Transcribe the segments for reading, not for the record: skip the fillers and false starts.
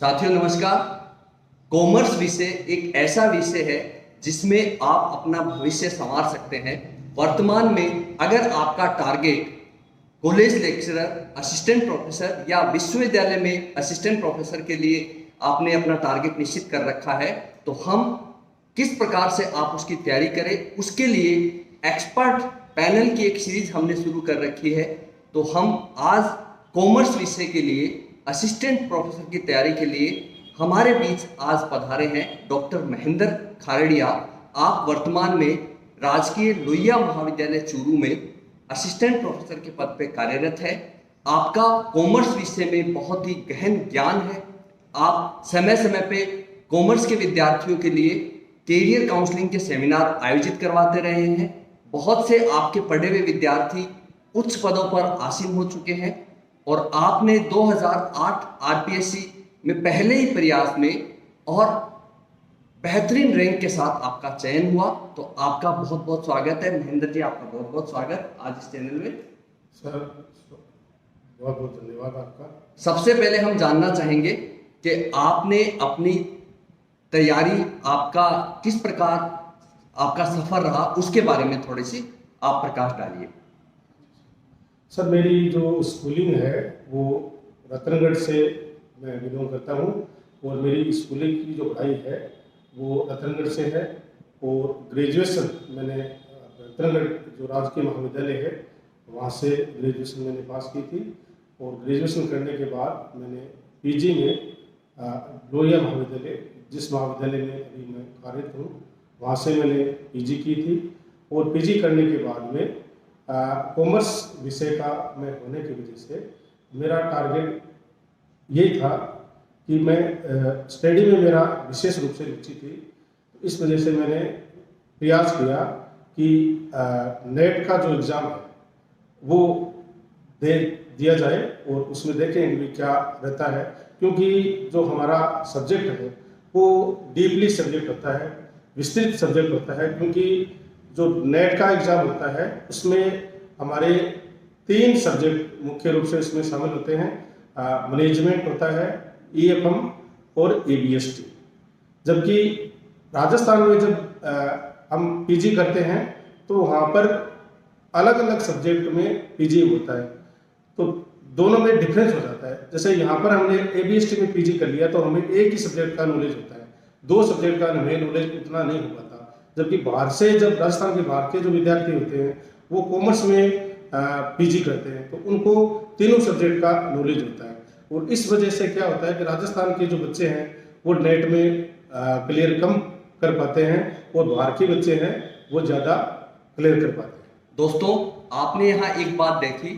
साथियों नमस्कार। कॉमर्स विषय एक ऐसा विषय है जिसमें आप अपना भविष्य संवार सकते हैं। वर्तमान में अगर आपका target college lecturer, assistant professor या विश्वविद्यालय में असिस्टेंट प्रोफेसर के लिए आपने अपना टारगेट निश्चित कर रखा है, तो हम किस प्रकार से आप उसकी तैयारी करें, उसके लिए एक्सपर्ट पैनल की एक सीरीज हमने शुरू कर रखी है। तो हम आज कॉमर्स विषय के लिए असिस्टेंट प्रोफेसर की तैयारी के लिए हमारे बीच आज पधारे हैं डॉक्टर महेंद्र खारड़िया। आप वर्तमान में राजकीय लोहिया महाविद्यालय चूरू में असिस्टेंट प्रोफेसर के पद पे कार्यरत है। आपका कॉमर्स विषय में बहुत ही गहन ज्ञान है। आप समय समय पे कॉमर्स के विद्यार्थियों के लिए कैरियर काउंसलिंग के सेमिनार आयोजित करवाते रहे हैं। बहुत से आपके पढ़े हुए विद्यार्थी उच्च पदों पर आसीन हो चुके हैं और आपने 2008 आरपीएससी में पहले ही प्रयास में और बेहतरीन रैंक के साथ आपका चयन हुआ। तो आपका बहुत बहुत स्वागत है महेंद्र जी, आपका बहुत बहुत स्वागत आज इस चैनल में। सर बहुत बहुत धन्यवाद आपका। सबसे पहले हम जानना चाहेंगे कि आपने अपनी तैयारी, आपका किस प्रकार आपका सफर रहा, उसके बारे में थोड़ी सी आप प्रकाश डालिए। सर मेरी जो स्कूलिंग है वो रतनगढ़ से मैं बिलोंग करता हूँ और मेरी स्कूलिंग की जो पढ़ाई है वो रतनगढ़ से है और ग्रेजुएशन मैंने रतनगढ़ जो राजकीय महाविद्यालय है वहाँ से ग्रेजुएशन मैंने पास की थी और ग्रेजुएशन करने के बाद मैंने पीजी में लोहिया महाविद्यालय, जिस महाविद्यालय में अभी मैं कार्यरत हूँ, वहाँ से मैंने पीजी की थी और पीजी करने के बाद में कॉमर्स विषय का मैं होने की वजह से मेरा टारगेट यही था कि मैं स्टडी में मेरा विशेष रूप से रुचि थी। तो इस वजह से मैंने प्रयास किया कि नेट का जो एग्ज़ाम है वो दे दिया जाए और उसमें देखें भी क्या रहता है, क्योंकि जो हमारा सब्जेक्ट है वो डीपली सब्जेक्ट होता है, विस्तृत सब्जेक्ट होता है। क्योंकि जो नेट का एग्ज़ाम होता है उसमें हमारे 3 सब्जेक्ट मुख्य रूप से इसमें शामिल होते हैं। मैनेजमेंट होता है, ईएफएम और एबीएसटी। जबकि राजस्थान में जब हम पीजी करते हैं तो वहाँ पर अलग अलग सब्जेक्ट में पीजी होता है, तो दोनों में डिफरेंस हो जाता है। जैसे यहाँ पर हमने एबीएसटी में पीजी कर लिया तो हमें एक ही सब्जेक्ट का नॉलेज होता है, 2 सब्जेक्ट का हमें नॉलेज उतना नहीं हो पाता। जबकि बाहर से जब राजस्थान के बाहर के जो विद्यार्थी होते हैं वो कॉमर्स में पीजी करते हैं तो उनको तीनों सब्जेक्ट का नॉलेज होता है। और इस वजह से क्या होता है कि राजस्थान के जो बच्चे हैं वो नेट में क्लियर कम कर पाते हैं और बाहर के बच्चे हैं वो ज़्यादा क्लियर कर पाते हैं। दोस्तों, आपने यहाँ एक बात देखी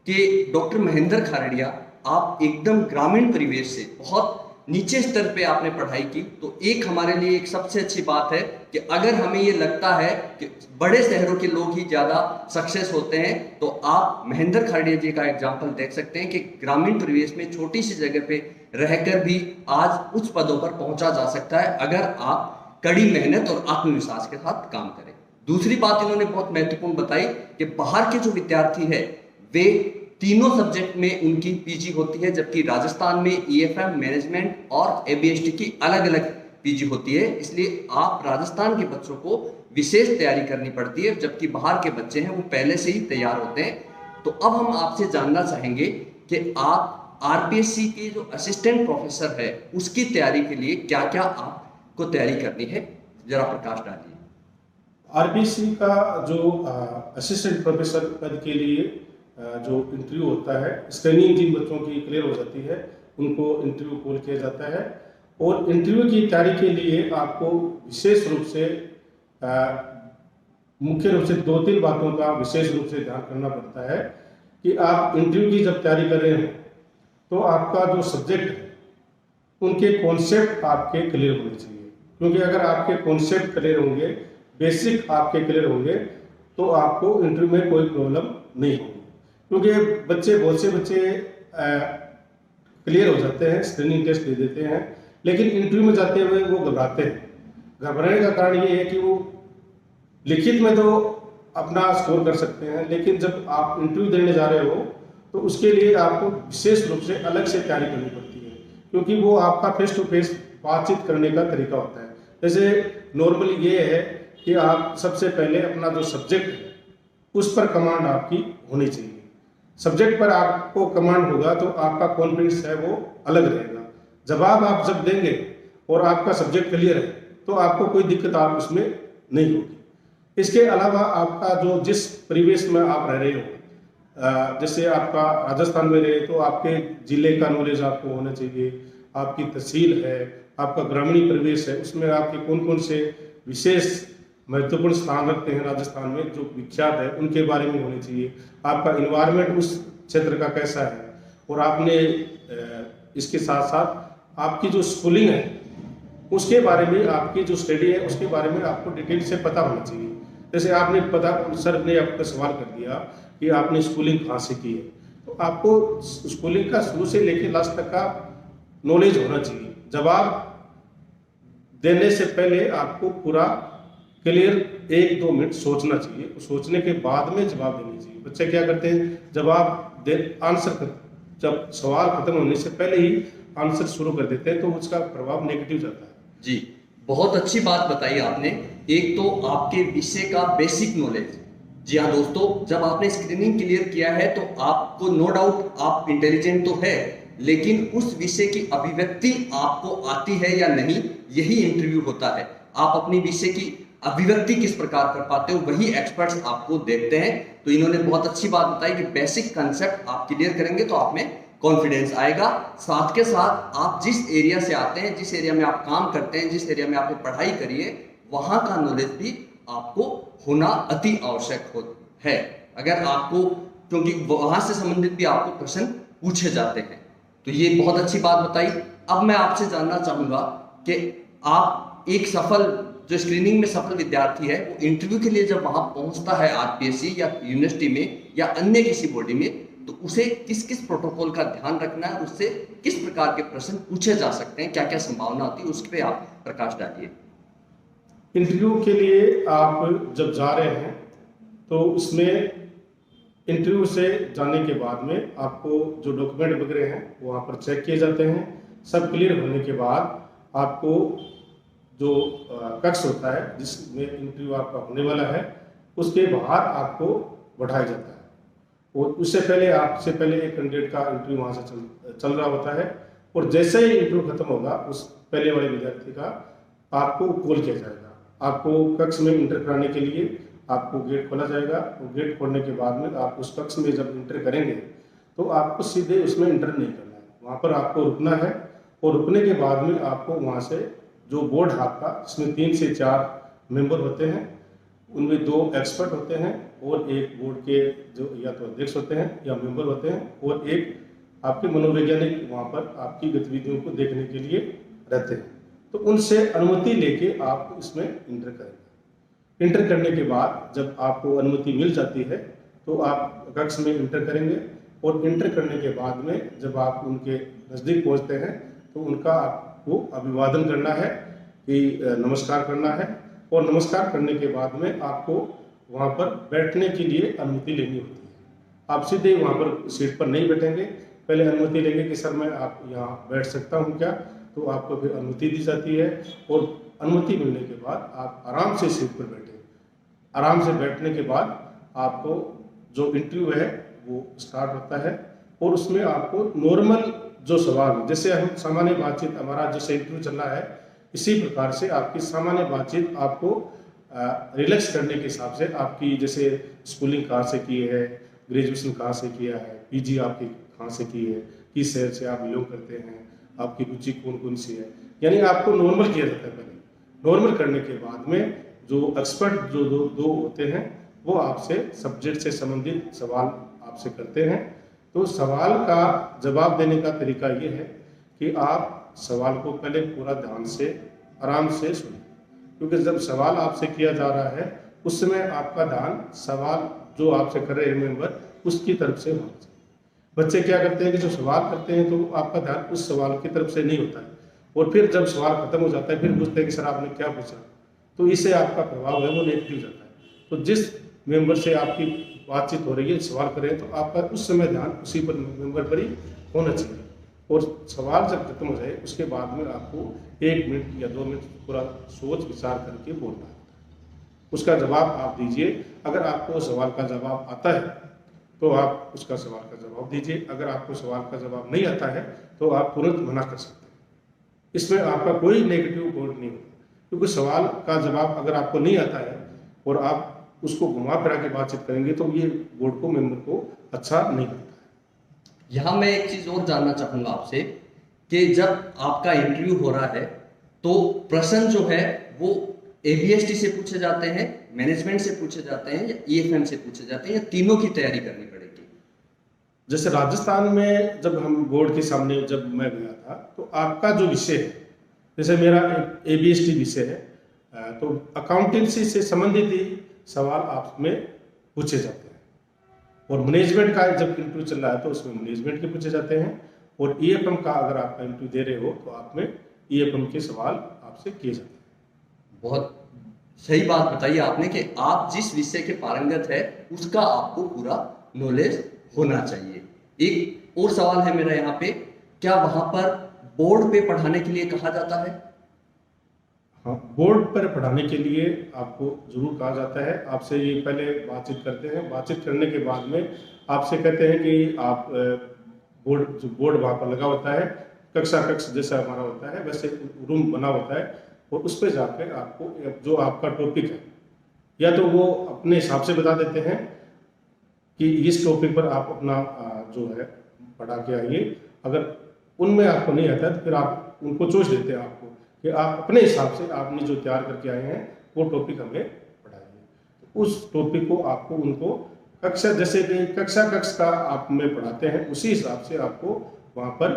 कि डॉक्टर महेंद्र खारड़िया, आप एकदम ग्रामीण परिवेश से बहुत नीचे स्तर पे आपने पढ़ाई की। तो एक हमारे लिए एक सबसे अच्छी बात है कि अगर हमें ये लगता है कि बड़े शहरों के लोग ही ज़्यादा सक्सेस होते हैं, तो आप महेंद्र खारड़िया जी का एग्जाम्पल देख सकते हैं कि ग्रामीण परिवेश में छोटी सी जगह पे रहकर भी आज उच्च पदों पर पहुंचा जा सकता है अगर आप कड़ी मेहनत और आत्मविश्वास के साथ काम करें। दूसरी बात इन्होंने बहुत महत्वपूर्ण बताई कि बाहर के जो विद्यार्थी है वे तीनों सब्जेक्ट में उनकी पीजी होती है, जबकि राजस्थान में ईएफएम, मैनेजमेंट और एबीएसटी की अलग अलग पीजी होती है। इसलिए आप राजस्थान के बच्चों को विशेष तैयारी करनी पड़ती है, जबकि बाहर के बच्चे हैं वो पहले से ही तैयार होते हैं। तो अब हम आपसे जानना चाहेंगे कि आप आरपीएससी की जो असिस्टेंट प्रोफेसर है उसकी तैयारी के लिए क्या क्या आपको तैयारी करनी है, जरा प्रकाश डालिए। आरपीएससी का जो असिस्टेंट प्रोफेसर पद के लिए जो इंटरव्यू होता है, स्क्रीनिंग जिन बच्चों की क्लियर हो जाती है उनको इंटरव्यू कॉल किया जाता है। और इंटरव्यू की तैयारी के लिए आपको विशेष रूप से मुख्य रूप से 2-3 बातों का विशेष रूप से ध्यान करना पड़ता है कि आप इंटरव्यू की जब तैयारी कर रहे हैं तो आपका जो सब्जेक्ट है उनके कॉन्सेप्ट आपके क्लियर होने चाहिए। क्योंकि अगर आपके कॉन्सेप्ट क्लियर होंगे, बेसिक आपके क्लियर होंगे, तो आपको इंटरव्यू में कोई प्रॉब्लम नहीं होगी। क्योंकि बहुत से बच्चे क्लियर हो जाते हैं, स्क्रीनिंग टेस्ट दे देते हैं, लेकिन इंटरव्यू में जाते हुए वो घबराते हैं। घबराने का कारण ये है कि वो लिखित में तो अपना स्कोर कर सकते हैं, लेकिन जब आप इंटरव्यू देने जा रहे हो तो उसके लिए आपको विशेष रूप से अलग से तैयारी करनी पड़ती है। क्योंकि वो आपका फेस टू फेस बातचीत करने का तरीका होता है। जैसे नॉर्मली ये है कि आप सबसे पहले अपना जो सब्जेक्ट है उस पर कमांड आपकी होनी चाहिए। सब्जेक्ट पर आपको कमांड होगा तो आपका कॉन्फिडेंस है वो अलग रहेगा। जवाब आप जब देंगे और आपका सब्जेक्ट क्लियर है तो आपको कोई दिक्कत आप उसमें नहीं होगी। इसके अलावा आपका जो जिस परिवेश में आप रह रहे हो, जैसे आपका राजस्थान में रहे तो आपके जिले का नॉलेज आपको होना चाहिए, आपकी तहसील है, आपका ग्रामीण परिवेश है, उसमें आपके कौन कौन से विशेष महत्वपूर्ण स्थान रखते हैं राजस्थान में जो विख्यात है उनके बारे में होने चाहिए। आपका इन्वायरमेंट उस क्षेत्र का कैसा है, और आपने इसके साथ साथ आपकी जो स्कूलिंग है उसके बारे में, आपकी जो स्टडी है उसके बारे में आपको डिटेल से पता होना चाहिए। जैसे आपने पता, सर ने आपका सवाल कर दिया कि आपने स्कूलिंग कहाँ से की है, तो आपको स्कूलिंग का शुरू से लेकर लास्ट तक का नॉलेज होना चाहिए। जवाब देने से पहले आपको पूरा क्लियर 1-2 मिनट सोचना चाहिए, सोचने के बाद में जवाब देना चाहिए। बच्चे क्या करते हैं, जवाब दे आंसर कर, जब सवाल खत्म होने से पहले ही आंसर शुरू कर देते हैं तो उसका प्रभाव नेगेटिव जाता है। जी, बहुत अच्छी बात बताई आपने। एक तो आपके विषय का बेसिक नॉलेज। जी हाँ दोस्तों, जब आपने स्क्रीनिंग क्लियर किया है तो आपको नो डाउट आप इंटेलिजेंट तो है, लेकिन उस विषय की अभिव्यक्ति आपको आती है या नहीं, यही इंटरव्यू होता है। आप अपनी विषय की अभिव्यक्ति किस प्रकार कर पाते हो, वही एक्सपर्ट्स आपको देखते हैं। तो इन्होंने बहुत अच्छी बात बताई कि बेसिक कंसेप्ट आप क्लियर करेंगे तो आप में कॉन्फिडेंस आएगा। साथ के साथ आप जिस एरिया से आते हैं, जिस एरिया में आप काम करते हैं, जिस एरिया में आपने पढ़ाई करी है, वहां का नॉलेज भी आपको होना अति आवश्यक है। अगर आपको, क्योंकि वहां से संबंधित भी आपको प्रश्न पूछे जाते हैं। तो ये बहुत अच्छी बात बताई। अब मैं आपसे जानना चाहूंगा कि आप एक सफल, जो स्क्रीनिंग में सफल विद्यार्थी है, वो इंटरव्यू के लिए जब वहां पहुंचता है आरपीएससी या यूनिवर्सिटी में या अन्य किसी बॉडी में, तो उसे किस किस प्रोटोकॉल का ध्यान रखना है, उससे किस प्रकार के प्रश्न पूछे जा सकते हैं, क्या क्या संभावना होती है, उस पर आप प्रकाश डालिए। इंटरव्यू के लिए आप जब जा रहे हैं तो उसमें इंटरव्यू से जाने के बाद में आपको जो डॉक्यूमेंट वगैरह हैं वहाँ पर चेक किए जाते हैं। सब क्लियर होने के बाद आपको जो कक्ष होता है जिसमें इंटरव्यू आपका होने वाला है उसके बाहर आपको बैठाया जाता है। और उससे पहले, आपसे पहले एक कैंडिडेट का इंटरव्यू वहाँ से चल रहा होता है, और जैसे ही इंटरव्यू खत्म होगा उस पहले वाले विद्यार्थी का आपको कॉल किया जाएगा। आपको कक्ष में इंटर कराने के लिए आपको गेट खोला जाएगा, और गेट खोलने के बाद में आप उस कक्ष में जब इंटर करेंगे तो आपको सीधे उसमें इंटर नहीं करना है, वहाँ पर आपको रुकना है। और रुकने के बाद में आपको वहाँ से जो बोर्ड है आपका, जिसमें 3 से 4 मेंबर होते हैं, उनमें 2 एक्सपर्ट होते हैं और एक बोर्ड के जो या तो अध्यक्ष होते हैं या मेंबर होते हैं, और एक आपके मनोवैज्ञानिक वहाँ पर आपकी गतिविधियों को देखने के लिए रहते हैं। तो उनसे अनुमति लेके आप इसमें इंटर करेंगे। इंटर करने के बाद जब आपको अनुमति मिल जाती है तो आप कक्ष में इंटर करेंगे, और इंटर करने के बाद में जब आप उनके नज़दीक पहुँचते हैं तो उनका आपको अभिवादन करना है कि नमस्कार करना है, और नमस्कार करने के बाद में आपको वहाँ पर बैठने के लिए अनुमति लेनी होती है। आप सीधे वहाँ पर सीट पर नहीं बैठेंगे, पहले अनुमति लेंगे कि सर मैं आप यहाँ बैठ सकता हूँ क्या, तो आपको फिर अनुमति दी जाती है, और अनुमति मिलने के बाद आप आराम से सीट पर बैठें। आराम से बैठने के बाद आपको जो इंटरव्यू है वो स्टार्ट होता है, और उसमें आपको नॉर्मल जो सवाल, जैसे हम सामान्य बातचीत, हमारा जैसे इंटरव्यू चल रहा है इसी प्रकार से आपकी सामान्य बातचीत आपको रिलैक्स करने के हिसाब से, आपकी जैसे स्कूलिंग कहाँ से की है, ग्रेजुएशन कहाँ से किया है, पीजी आपकी कहाँ से की है, किस शहर से आप बिलोंग करते हैं, आपकी रुचि कौन कौन सी है, यानी आपको नॉर्मल किया जाता है। पहले नॉर्मल करने के बाद में जो एक्सपर्ट जो दो होते हैं वो आपसे सब्जेक्ट से संबंधित सवाल आपसे करते हैं। तो सवाल का जवाब देने का तरीका ये है कि आप सवाल को पहले पूरा ध्यान से आराम से सुनें, क्योंकि जब सवाल आपसे किया जा रहा है उस समय आपका ध्यान सवाल जो आपसे कर रहे हैं मेंबर उसकी तरफ से होना चाहिए। बच्चे क्या करते हैं कि जो सवाल करते हैं तो आपका ध्यान उस सवाल की तरफ से नहीं होता है, और फिर जब सवाल खत्म हो जाता है फिर पूछते हैं कि सर आपने क्या पूछा, तो इससे आपका प्रभाव है वो नेगेटिव जाता है। तो जिस मेंबर से आपकी बातचीत हो रही है, सवाल कर रहे हैं, तो आपका उस समय ध्यान उसी पर मेंबर पर ही होना चाहिए। और सवाल जब खत्म हो जाए उसके बाद में आपको 1 मिनट या 2 मिनट पूरा सोच विचार करके बोलना है, उसका जवाब आप दीजिए। अगर आपको सवाल का जवाब आता है तो आप उसका सवाल का जवाब दीजिए, अगर आपको सवाल का जवाब नहीं आता है तो आप तुरंत मना कर सकते हैं। इसमें आपका कोई नेगेटिव पॉइंट नहीं होता, क्योंकि सवाल का जवाब अगर आपको नहीं आता है और आप उसको घुमा फिरा के बातचीत करेंगे तो ये बोर्ड को, मेंबर को अच्छा नहीं लगता है। यहाँ मैं एक चीज और जानना चाहूंगा आपसे कि जब आपका इंटरव्यू हो रहा है तो प्रश्न जो है वो एबीएसटी से पूछे जाते हैं, मैनेजमेंट से पूछे जाते हैं या ईएफएम से पूछे जाते हैं, या तीनों की तैयारी करनी पड़ेगी? जैसे राजस्थान में जब हम बोर्ड के सामने जब मैं गया था तो आपका जो विषय है, जैसे मेरा एबीएसटी विषय है, तो अकाउंटेंसी से संबंधित ही सवाल आप में पूछे जाते हैं। और मैनेजमेंट का जब इंटरव्यू चल रहा है तो उसमें मैनेजमेंट के पूछे जाते हैं, और ईएफएम का अगर आपका इंटरव्यू दे रहे हो तो आप में ईएफएम के सवाल आपसे किए जाते हैं। बहुत सही बात बताई आपने कि आप जिस विषय के पारंगत है उसका आपको पूरा नॉलेज होना चाहिए। एक और सवाल है मेरा यहाँ पे, क्या वहां पर बोर्ड पे पढ़ाने के लिए कहा जाता है? हाँ, बोर्ड पर पढ़ाने के लिए आपको जरूर कहा जाता है। आपसे ये पहले बातचीत करते हैं, बातचीत करने के बाद में आपसे कहते हैं कि आप बोर्ड वहाँ पर लगा होता है, कक्ष जैसा हमारा होता है वैसे रूम बना होता है, और उस पर जाकर आपको जो आपका टॉपिक है या तो वो अपने हिसाब से बता देते हैं कि इस टॉपिक पर आप अपना जो है पढ़ा के आइए। अगर उनमें आपको नहीं आता है तो फिर आप उनको चॉइस देते हैं आपको कि आप अपने हिसाब से आपने जो तैयार करके आए हैं वो टॉपिक हमें पढ़ाइए। तो उस टॉपिक को आपको उनको कक्षा, जैसे कि कक्षा का आप में पढ़ाते हैं उसी हिसाब से आपको वहाँ पर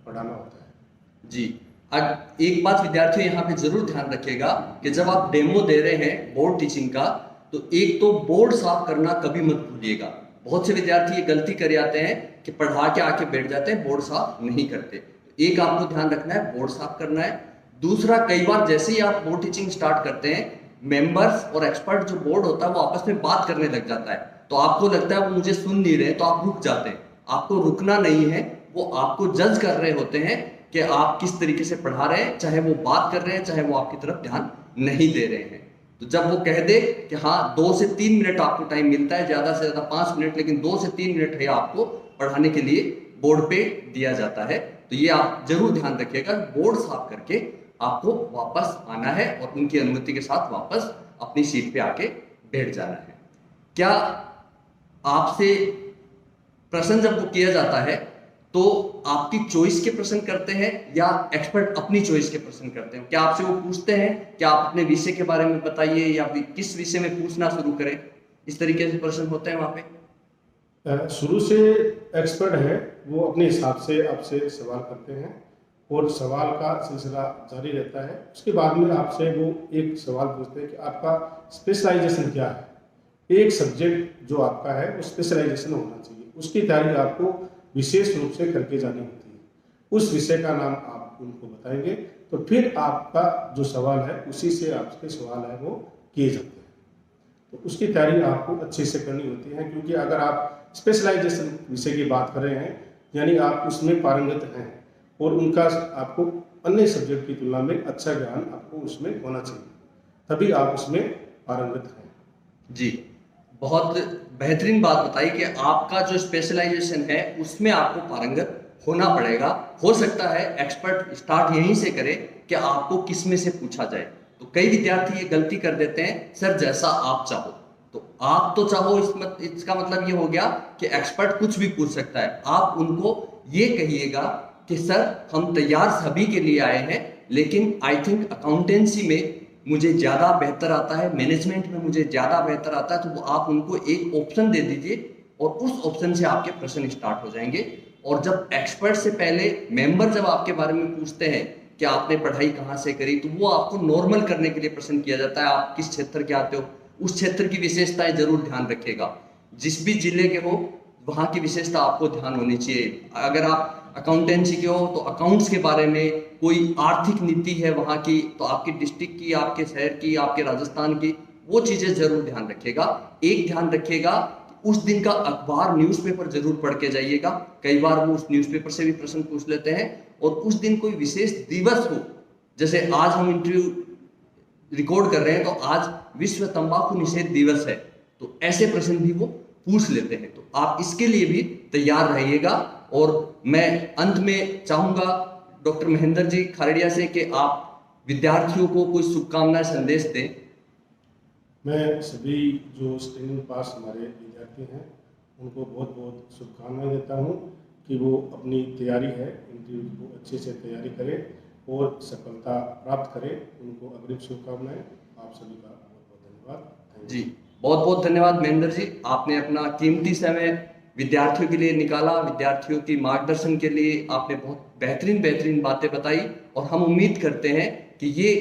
पढ़ाना होता है। जी, अब एक बात विद्यार्थियों यहाँ पे जरूर ध्यान रखिएगा कि जब आप डेमो दे रहे हैं बोर्ड टीचिंग का तो एक तो बोर्ड साफ करना कभी मत भूलिएगा। बहुत से विद्यार्थी ये गलती कर जाते हैं कि पढ़ा के आके बैठ जाते हैं, बोर्ड साफ नहीं करते। एक आपको ध्यान रखना है, बोर्ड साफ करना है। दूसरा, कई बार जैसे ही आप बोर्ड टीचिंग स्टार्ट करते हैं, मेंबर्स और एक्सपर्ट जो बोर्ड होता है वो आपस में बात करने लग जाता है, तो आपको लगता है वो मुझे सुन नहीं रहे, तो आप रुक जाते हैं। आपको रुकना नहीं है, वो आपको जज कर रहे होते हैं कि आप किस तरीके से पढ़ा रहे हैं, चाहे वो बात कर रहे हैं चाहे वो आपकी तरफ ध्यान नहीं दे रहे हैं। तो जब वो कह दे कि हाँ 2 से 3 मिनट आपको टाइम मिलता है, ज्यादा से ज्यादा 5 मिनट, लेकिन 2 से 3 मिनट है आपको पढ़ाने के लिए बोर्ड पे दिया जाता है, तो ये आप जरूर ध्यान रखिएगा। बोर्ड साफ करके आपको वापस आना है और उनकी अनुमति के साथ वापस अपनी सीट पे आके बैठ जाना है। क्या आपसे प्रश्न जब वो किया जाता है तो आपकी चॉइस के प्रश्न करते हैं या एक्सपर्ट अपनी चॉइस के प्रश्न करते हैं? क्या आपसे वो पूछते हैं कि आप अपने विषय के बारे में बताइए या किस विषय में पूछना शुरू करें? इस तरीके से प्रश्न होते हैं वहां पे? शुरू से एक्सपर्ट है वो अपने हिसाब से आपसे सवाल करते हैं और सवाल का सिलसिला जारी रहता है। उसके बाद में आपसे वो एक सवाल पूछते हैं कि आपका स्पेशलाइजेशन क्या है। एक सब्जेक्ट जो आपका है वो स्पेशलाइजेशन होना चाहिए, उसकी तैयारी आपको विशेष रूप से करके जानी होती है। उस विषय का नाम आप उनको बताएंगे तो फिर आपका जो सवाल है उसी से आपके सवाल है वो किए जाते हैं। तो उसकी तैयारी आपको अच्छे से करनी होती है, क्योंकि अगर आप स्पेशलाइजेशन विषय की बात कर रहे हैं यानी आप उसमें पारंगत हैं और उनका आपको अन्य सब्जेक्ट की तुलना में अच्छा ज्ञान आपको उसमें होना चाहिए, तभी आप उसमें पारंगत हैं। जी, बहुत बेहतरीन बात बताई कि आपका जो स्पेशलाइजेशन है उसमें आपको पारंगत होना पड़ेगा। हो सकता है एक्सपर्ट स्टार्ट यहीं से करे कि आपको किस में से पूछा जाए, तो कई विद्यार्थी ये गलती कर देते हैं, सर जैसा आप चाहो। तो आप तो चाहो इसका मतलब ये हो गया कि एक्सपर्ट कुछ भी पूछ सकता है। आप उनको ये कहिएगा कि सर हम तैयार सभी के लिए आए हैं, लेकिन आई थिंक अकाउंटेंसी में मुझे ज़्यादा बेहतर आता है, मैनेजमेंट में मुझे ज़्यादा बेहतर आता है। तो वो आप उनको एक ऑप्शन दे दीजिए और उस ऑप्शन से आपके प्रश्न स्टार्ट हो जाएंगे। और जब एक्सपर्ट से पहले मेंबर जब आपके बारे में पूछते हैं कि आपने पढ़ाई कहाँ से करी, तो वो आपको नॉर्मल करने के लिए प्रश्न किया जाता है। आप किस क्षेत्र के आते हो, उस क्षेत्र की विशेषताएं जरूर ध्यान रखिएगा। जिस भी जिले के हो वहाँ की विशेषता आपको ध्यान होनी चाहिए। अगर आप अकाउंटेंसी के हो तो अकाउंट्स के बारे में, कोई आर्थिक नीति है वहाँ की, तो आपकी डिस्ट्रिक्ट की, आपके शहर की, आपके राजस्थान की, वो चीज़ें जरूर ध्यान रखिएगा। एक ध्यान रखिएगा, उस दिन का अखबार न्यूज़पेपर जरूर पढ़ के जाइएगा। कई बार वो उस न्यूज़पेपर से भी प्रश्न पूछ लेते हैं। और उस दिन कोई विशेष दिवस हो, जैसे आज हम इंटरव्यू रिकॉर्ड कर रहे हैं तो आज विश्व तंबाकू निषेध दिवस है, तो ऐसे प्रश्न भी वो पूछ लेते हैं। तो आप इसके लिए भी तैयार रहिएगा। और मैं अंत में चाहूंगा डॉक्टर महेंद्र जी खारेड़िया से कि आप विद्यार्थियों को कोई शुभकामनाएं संदेश दें। मैं सभी जो स्क्रीनिंग पास हमारे विद्यार्थी हैं उनको बहुत बहुत शुभकामनाएं देता हूं कि वो अपनी तैयारी है इंटरव्यू को अच्छे से तैयारी करें और सफलता प्राप्त करें। उनको अग्रिम शुभकामनाएं। आप सभी का बहुत बहुत धन्यवाद। जी, बहुत बहुत धन्यवाद महेंद्र जी। आपने अपना कीमती समय विद्यार्थियों के लिए निकाला, विद्यार्थियों की मार्गदर्शन के लिए आपने बहुत बेहतरीन बातें बताई। और हम उम्मीद करते हैं कि ये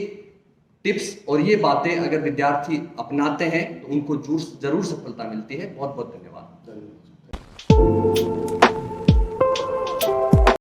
टिप्स और ये बातें अगर विद्यार्थी अपनाते हैं तो उनको जरूर सफलता मिलती है। बहुत बहुत धन्यवाद। धन्यवाद।